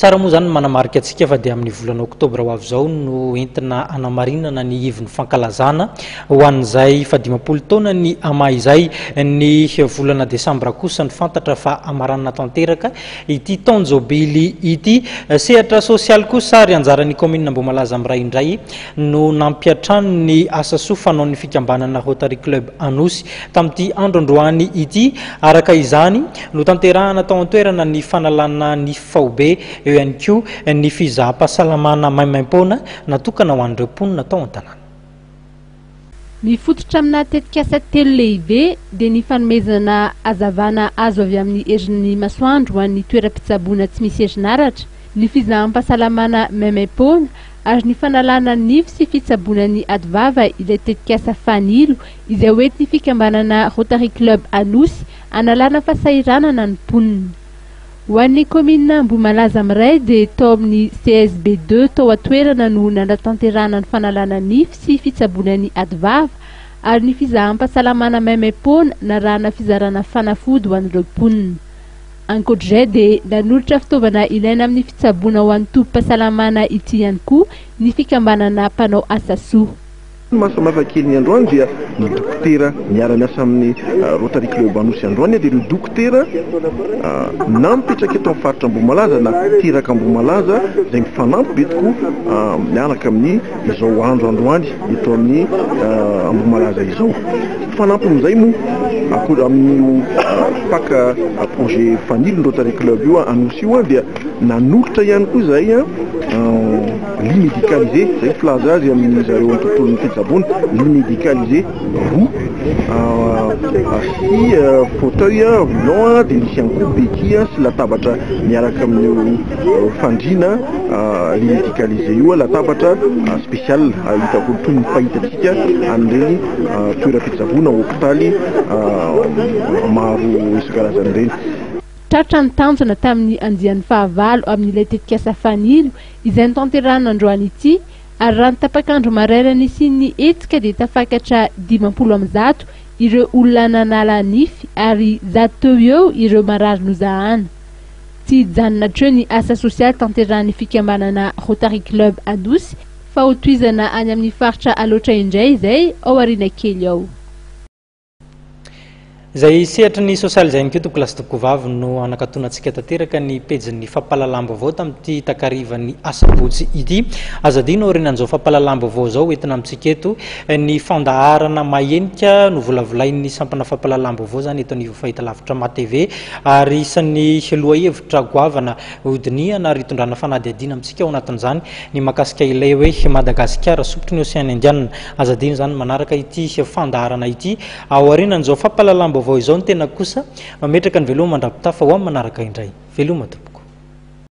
Tsara moa zany manamarika atsika fa dia amin'ny volana oktobra ho avy zao no entina anamarinana ny hivon'ny fankalazana ho an'izay fa 20 taona ny ama izay ny volana desambra kosa ny fantatra fa amaranana tanteraka ity tonjobily ity sehatra sosialy kosa ary anjaran'ny commune Ambohimalaza amiray indray no nampiatrano ny asa soa fanaon'ny fikambanana Rotary Club Anosy tamin'ity andro androany ity araka izany no tanterahana tao an-toerana ny fanalana ny faobe eo ihany koa ny fizaham-pahasalamana maimaim-poana natokana ho an'ireo mponina tao an-tanàna. Mifototra amina tetikasa telo lehibe dia ny fanomezana hazavana azo avy amin'ny herin'ny masoandro ho an'ny toeram-pitsaboana tsy misy herinaratra, ny fizaham-pahasalamana maimaim-poana ary ny fanalana nify sy fitsaboana ny adivava ilay tetikasa fanilo izay hoentin'ny fikambanana Rotary Club Anosy analana fahasahiranana ny mponina. Ho an'ny commune Ambohimalaza amiray dia tao amin'ny CSB2 tao atoerana no nanatanterahana ny fanalana nify sy fitsaboana ny adivava ary ny fizaham-pahasalamana maimaim-poana narahana fizarana fanafody ho an'ireo mponina. Ankoatr'izay dia nanolotra fitaovana ilaina amin'ny fitsaboana ho an'ny tompom-pahasalamana ity ihany koa ny fikambanana mpanao asa soa. Mahasamihafa kely ny androany dia ny dokotera miara-miasa amin'ny Rotary Club Anosy androany dia ny dokotera na mipetraka eto amin'ny faritra Ambohimalaza na teraka Ambohimalaza izay mifanampy be tokoa miaraka amin'ny izao andro androany eto amin'ny Ambohimalaza izao. Fanampy amin'izay moa amin'ny paka projet fanilon'ny Rotary Club io Anosy io dia nanolotra ihany koa izay lit médicalisé zay filaza azy amin'ny zareo tontolon'ny fitsaboana, lit médicalisé roa sy fauteuil volant dia misy ihany koa béquille sy latabatra miaraka amin'ny fandriana lit médicalisé io latabatra spécial hitako toy ny fahitantsika an'ireny toeram-pitsaboana hôpitaly maro isan-karazan'ireny. Tratra ny tanjona tamin'ny andian'ny fahavalo amin'ilay tetikasa fanilo izay nitanterahana androany ity ary raha ny tapakandro maraina sy ny hetsika dia tafakatra 50 ireo olona nanala nify ary 100 teo eo ireo marary nozahana. Tsy hijanona hatreo ny asa sosialy tanterahan'ny fikambanana Rotary Club Anosy fa ho tohizana any amin'ny faritra aloatra indray izay ao aoriana kely ao. Zay sehatra ny sosialy zay nikeo tokolasy tokovavy no anakatonantsika tanteraka ny pejin'ny fampahalalam-baovao tamin'ity takarivan'ny asabotsy ity. Azadino aorianan'izao fampahalalam-baovao zao entina amintsika eto ny fandaharana mahenika no volavolain'ny sampana fampahalalam-baovao zany eto ny fahitalavitra MATV ary isan'ny lohahevitra goavana hodiniana ary hitondrana fanadihadiana amintsika ao anatin'izany ny makasika ilay hoe Madagasikara sopotry ny Océan Indiana. Azadino zany manaraka ity fandaharana ity ao aorianan'izao fampahalalam-baovao izao ny tena kosa mametraka ny veloma mandrapitafa ho amin'ny manaraka indray. Veloma tompoko.